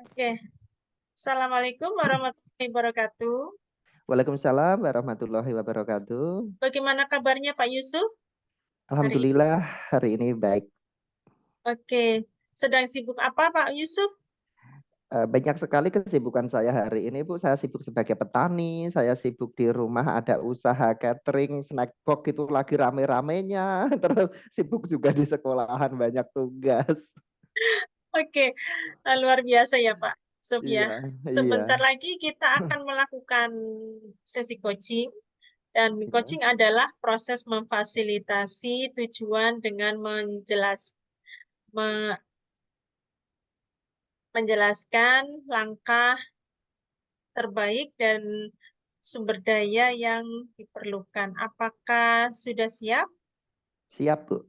Oke, Assalamualaikum warahmatullahi wabarakatuh. Waalaikumsalam warahmatullahi wabarakatuh. Bagaimana kabarnya Pak Yusuf hari ini? Alhamdulillah hari ini baik. Oke, sedang sibuk apa Pak Yusuf? Banyak sekali kesibukan saya hari ini, Bu. Saya sibuk sebagai petani, saya sibuk di rumah ada usaha catering, snack box itu lagi rame-ramenya. Terus sibuk juga di sekolahan banyak tugas. Oke, luar biasa ya Pak Yusuf ya. Iya, iya, Sebentar lagi kita akan melakukan sesi coaching dan iya. coaching adalah proses memfasilitasi tujuan dengan menjelaskan langkah terbaik dan sumber daya yang diperlukan. Apakah sudah siap? Siap, Bu.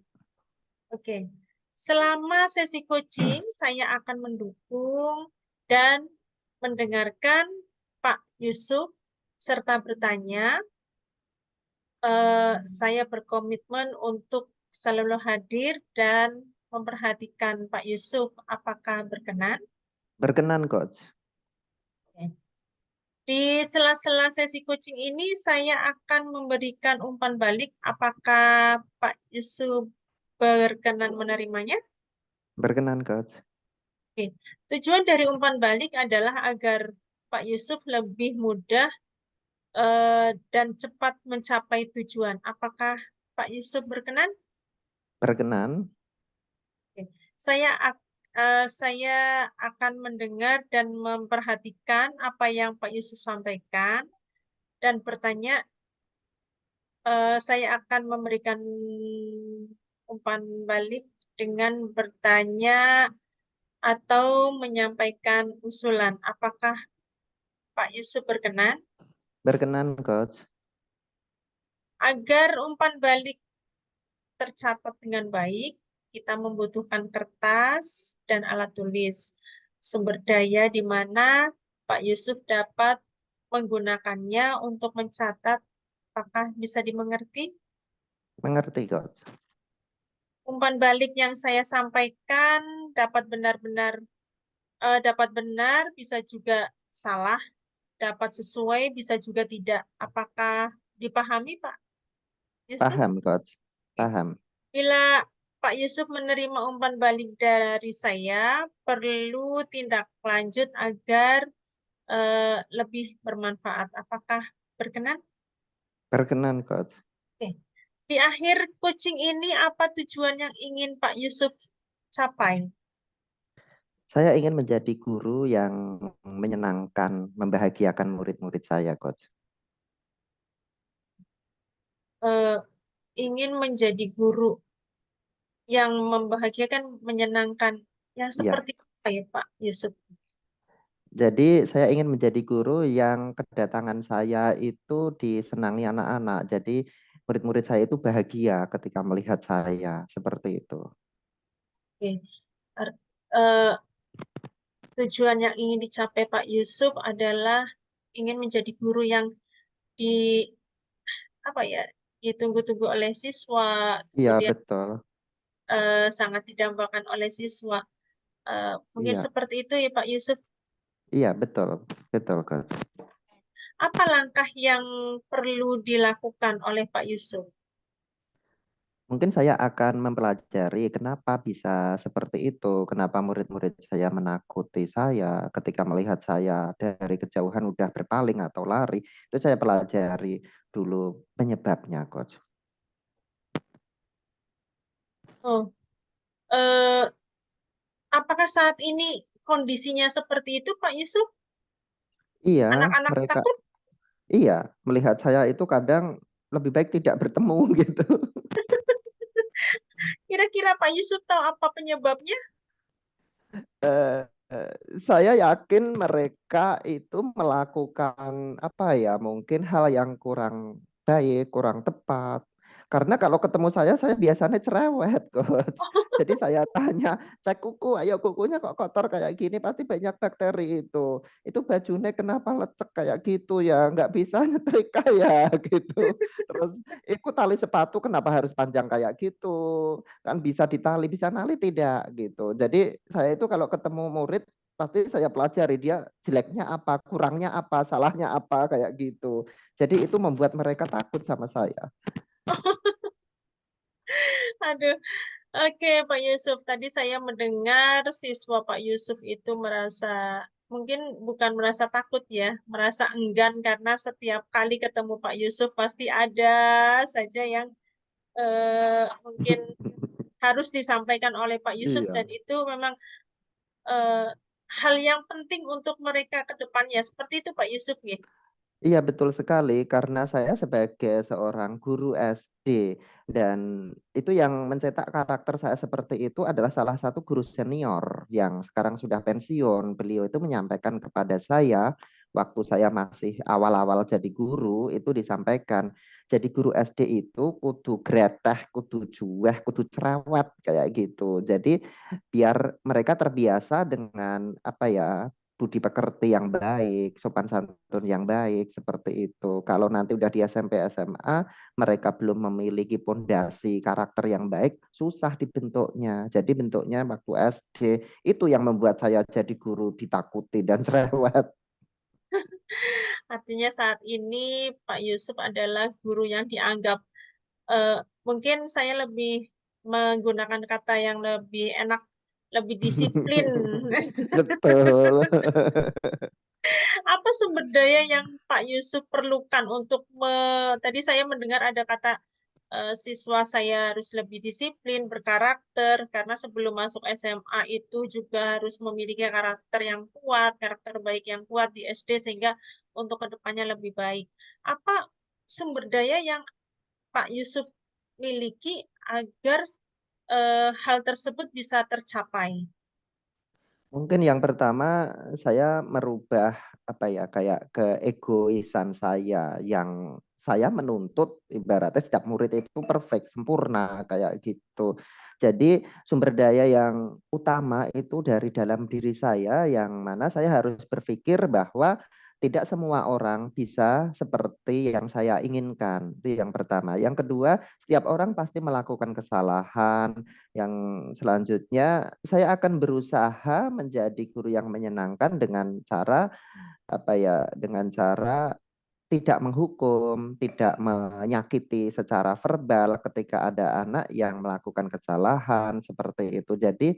Oke. Selama sesi coaching, saya akan mendukung dan mendengarkan Pak Yusuf serta bertanya. Saya berkomitmen untuk selalu hadir dan memperhatikan Pak Yusuf. Apakah berkenan? Berkenan, Coach. Oke. Di sela-sela sesi coaching ini, saya akan memberikan umpan balik. Apakah Pak Yusuf berkenan menerimanya? Berkenan, Coach. Oke. Tujuan dari umpan balik adalah agar Pak Yusuf lebih mudah dan cepat mencapai tujuan. Apakah Pak Yusuf berkenan? Berkenan. Oke. Saya akan mendengar dan memperhatikan apa yang Pak Yusuf sampaikan dan bertanya. Saya akan memberikan umpan balik dengan bertanya atau menyampaikan usulan. Apakah Pak Yusuf berkenan? Berkenan, Coach. Agar umpan balik tercatat dengan baik, kita membutuhkan kertas dan alat tulis. Sumber daya di mana Pak Yusuf dapat menggunakannya untuk mencatat. Apakah bisa dimengerti? Mengerti, Coach. Umpan balik yang saya sampaikan dapat dapat benar, bisa juga salah, dapat sesuai, bisa juga tidak. Apakah dipahami, Pak Yusuf? Paham, Coach. Paham. Bila Pak Yusuf menerima umpan balik dari saya, perlu tindak lanjut agar lebih bermanfaat. Apakah berkenan? Berkenan, Coach. Oke. Di akhir coaching ini, apa tujuan yang ingin Pak Yusuf capai? Saya ingin menjadi guru yang menyenangkan, membahagiakan murid-murid saya, Coach. Eh, ingin menjadi guru yang membahagiakan, menyenangkan, yang Iya, seperti apa ya Pak Yusuf? jadi saya ingin menjadi guru yang kedatangan saya itu disenangi anak-anak. Jadi murid-murid saya itu bahagia ketika melihat saya, seperti itu. Oke. Ar- eh, Tujuan yang ingin dicapai Pak Yusuf adalah ingin menjadi guru yang di apa ya ditunggu-tunggu oleh siswa, Iya, kemudian betul. sangat didambakan oleh siswa. Mungkin Iya, seperti itu ya Pak Yusuf. iya, betul. Betul, Coach. Apa langkah yang perlu dilakukan oleh Pak Yusuf? Mungkin saya akan mempelajari kenapa bisa seperti itu, kenapa murid-murid saya menakuti saya ketika melihat saya dari kejauhan udah berpaling atau lari. Itu saya pelajari dulu penyebabnya, Coach. Oh, eh, apakah saat ini kondisinya seperti itu Pak Yusuf? Iya, Anak-anak mereka takut? iya melihat saya itu kadang lebih baik tidak bertemu gitu. Kira-kira Pak Yusuf tahu apa penyebabnya? Eh, eh, saya yakin mereka itu melakukan apa ya, mungkin hal yang kurang baik, kurang tepat. Karena kalau ketemu saya biasanya cerewet, Coach. Jadi saya tanya, cek kuku, ayo kukunya kok kotor kayak gini, pasti banyak bakteri itu. Itu bajunya kenapa lecek kayak gitu ya, nggak bisa nyetrika ya, gitu. Terus, ikut tali sepatu kenapa harus panjang kayak gitu? Kan bisa ditali, bisa nali tidak, gitu. Jadi saya itu kalau ketemu murid, pasti saya pelajari dia jeleknya apa, kurangnya apa, salahnya apa, kayak gitu. Jadi itu membuat mereka takut sama saya. Aduh, oke Pak Yusuf. Tadi saya mendengar siswa Pak Yusuf itu merasa, mungkin bukan merasa takut ya, merasa enggan karena setiap kali ketemu Pak Yusuf pasti ada saja yang mungkin harus disampaikan oleh Pak Yusuf dan Iya. itu memang eh, hal yang penting untuk mereka ke depannya. Seperti itu Pak Yusuf ya. Iya betul sekali karena saya sebagai seorang guru SD dan itu yang mencetak karakter saya seperti itu adalah salah satu guru senior yang sekarang sudah pensiun. Beliau itu menyampaikan kepada saya waktu saya masih awal-awal jadi guru itu disampaikan. Jadi guru SD itu kudu greteh, kudu juweh, kudu cerewet kayak gitu. Jadi biar mereka terbiasa dengan apa ya budi pekerti yang baik, sopan santun yang baik, seperti itu. Kalau nanti udah di SMP SMA, mereka belum memiliki pondasi karakter yang baik, susah dibentuknya. Jadi bentuknya waktu SD, itu yang membuat saya jadi guru ditakuti dan cerewet. Artinya saat ini Pak Yusuf adalah guru yang dianggap, eh, mungkin saya lebih menggunakan kata yang lebih enak, lebih disiplin. Betul. Apa sumber daya yang Pak Yusuf perlukan untuk tadi saya mendengar ada kata siswa saya harus lebih disiplin, berkarakter, karena sebelum masuk SMA itu juga harus memiliki karakter yang kuat, karakter baik yang kuat di SD sehingga untuk kedepannya lebih baik. Apa sumber daya yang Pak Yusuf miliki agar hal tersebut bisa tercapai? Mungkin yang pertama saya merubah apa ya kayak keegoisan saya yang saya menuntut ibaratnya setiap murid itu perfect, sempurna kayak gitu. Jadi sumber daya yang utama itu dari dalam diri saya yang mana saya harus berpikir bahwa tidak semua orang bisa seperti yang saya inginkan. Itu yang pertama. Yang kedua, setiap orang pasti melakukan kesalahan, yang selanjutnya saya akan berusaha menjadi guru yang menyenangkan dengan cara apa ya, dengan cara tidak menghukum, tidak menyakiti secara verbal ketika ada anak yang melakukan kesalahan seperti itu. Jadi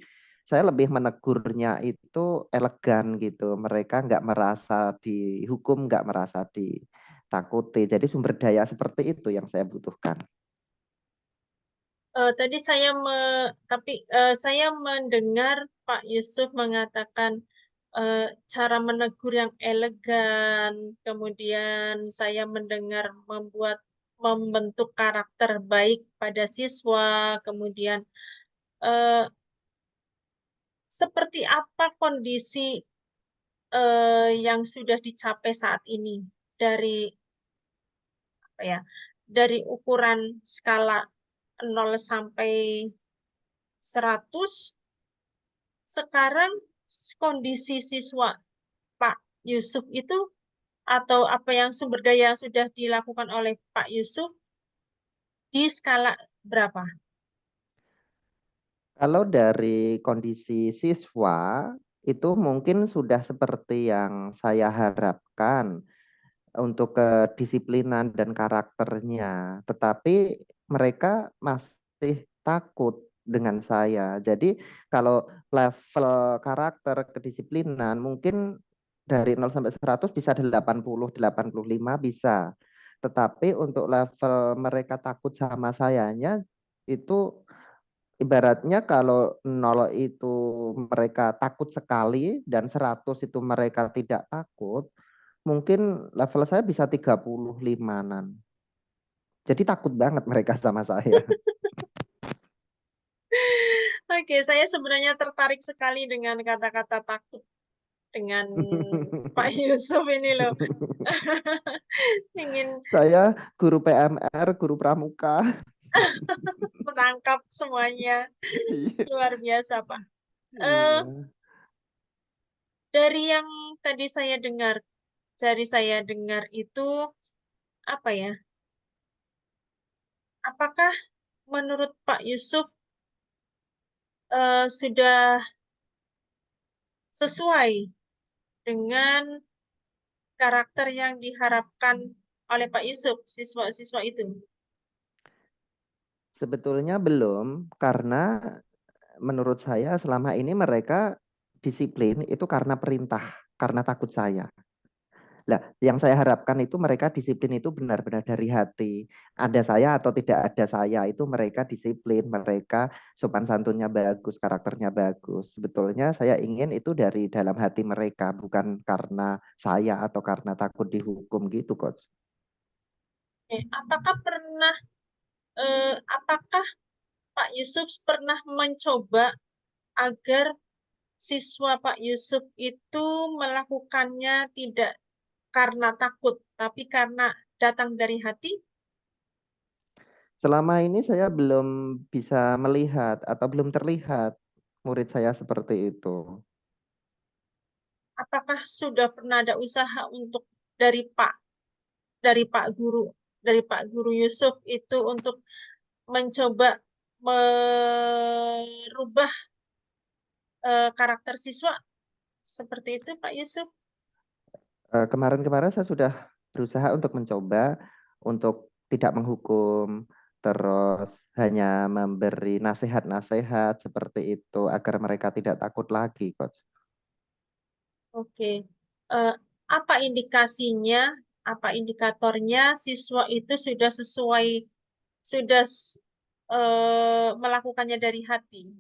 saya lebih menegurnya itu elegan gitu. Mereka nggak merasa dihukum, nggak merasa ditakuti. Jadi sumber daya seperti itu yang saya butuhkan. Tadi tapi saya mendengar Pak Yusuf mengatakan eh, cara menegur yang elegan, kemudian saya mendengar membentuk karakter baik pada siswa, kemudian eh, seperti apa kondisi yang sudah dicapai saat ini dari apa ya, dari ukuran skala 0 sampai 100. Sekarang kondisi siswa Pak Yusuf itu atau apa yang sumber daya yang sudah dilakukan oleh Pak Yusuf di skala berapa? Kalau dari kondisi siswa, itu mungkin sudah seperti yang saya harapkan untuk kedisiplinan dan karakternya. Tetapi mereka masih takut dengan saya. Jadi kalau level karakter kedisiplinan mungkin dari 0 sampai 100 bisa 80, 85 bisa. Tetapi untuk level mereka takut sama sayanya itu ibaratnya kalau 0 itu mereka takut sekali dan 100 itu mereka tidak takut, mungkin level saya bisa 35-an. Jadi takut banget mereka sama saya. Oke, saya sebenarnya tertarik sekali dengan kata-kata takut dengan Pak Yusuf ini loh. Ingin Saya guru PMR, guru pramuka. menangkap semuanya. Iya. Luar biasa, Pak. Eh, Iya. dari yang tadi saya dengar itu apa ya? Apakah menurut Pak Yusuf sudah sesuai dengan karakter yang diharapkan oleh Pak Yusuf, siswa-siswa itu? Sebetulnya belum, karena menurut saya selama ini mereka disiplin itu karena perintah, karena takut saya. Lah, yang saya harapkan itu mereka disiplin itu benar-benar dari hati. Ada saya atau tidak ada saya, itu mereka disiplin, mereka sopan santunnya bagus, karakternya bagus. Sebetulnya saya ingin itu dari dalam hati mereka, bukan karena saya atau karena takut dihukum gitu, Coach. Apakah Pak Yusuf pernah mencoba agar siswa Pak Yusuf itu melakukannya tidak karena takut, tapi karena datang dari hati? Selama ini saya belum bisa melihat atau belum terlihat murid saya seperti itu. Apakah sudah pernah ada usaha untuk dari Pak dari Pak Guru dari Pak Guru Yusuf itu untuk mencoba merubah karakter siswa seperti itu, Pak Yusuf? Kemarin-kemarin saya sudah berusaha untuk mencoba untuk tidak menghukum, terus hanya memberi nasihat-nasihat seperti itu agar mereka tidak takut lagi, Coach. Oke. Eh, apa indikasinya, apa indikatornya siswa itu sudah sesuai, sudah melakukannya dari hati?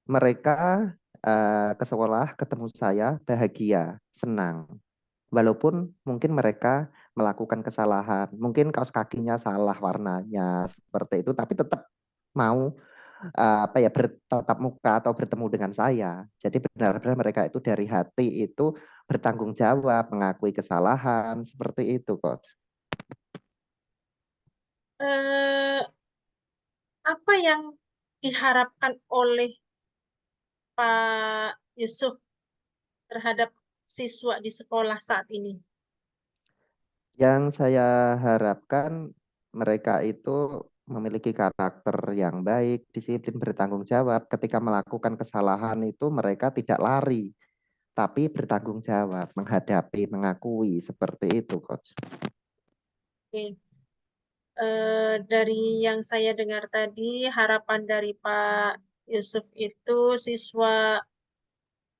Mereka ke sekolah ketemu saya bahagia, senang. Walaupun mungkin mereka melakukan kesalahan, mungkin kaos kakinya salah warnanya seperti itu, tapi tetap mau apa ya bertatap muka atau bertemu dengan saya. Jadi benar-benar mereka itu dari hati itu bertanggung jawab, mengakui kesalahan seperti itu, Coach. Eh, apa yang diharapkan oleh Pak Yusuf terhadap siswa di sekolah saat ini? Yang saya harapkan mereka itu memiliki karakter yang baik, disiplin, bertanggung jawab. Ketika melakukan kesalahan itu mereka tidak lari, tapi bertanggung jawab, menghadapi, mengakui seperti itu, Coach. Oke. Dari yang saya dengar tadi, harapan dari Pak Yusuf itu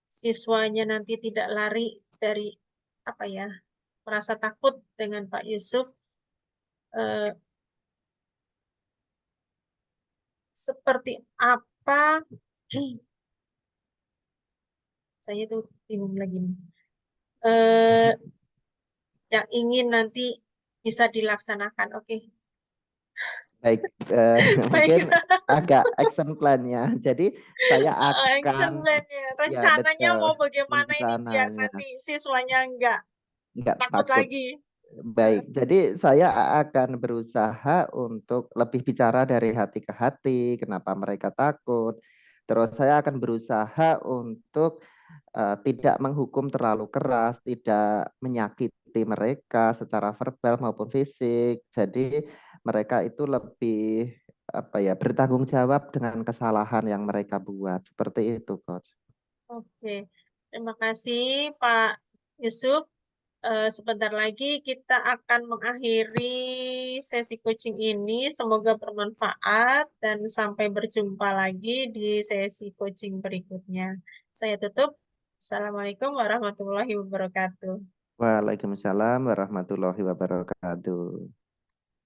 siswanya nanti tidak lari dari apa ya, merasa takut dengan Pak Yusuf. Eh, seperti apa? Saya tuh bingung lagi nih. Eh, yang ingin nanti bisa dilaksanakan. Oke, Baik, baik. mungkin agak action plan-nya. Jadi saya Action akan, plan-nya. ya Rencananya betul, mau bagaimana ini biar rencananya nanti siswanya nggak nggak takut takut. lagi. Baik, jadi saya akan berusaha untuk lebih bicara dari hati ke hati, kenapa mereka takut. Terus saya akan berusaha untuk tidak menghukum terlalu keras, tidak menyakiti mereka secara verbal maupun fisik. Jadi mereka itu lebih apa ya bertanggung jawab dengan kesalahan yang mereka buat. Seperti itu, Coach. Oke, terima kasih Pak Yusuf. Sebentar lagi kita akan mengakhiri sesi coaching ini. Semoga bermanfaat dan sampai berjumpa lagi di sesi coaching berikutnya. Saya tutup. Assalamualaikum warahmatullahi wabarakatuh. Waalaikumsalam warahmatullahi wabarakatuh.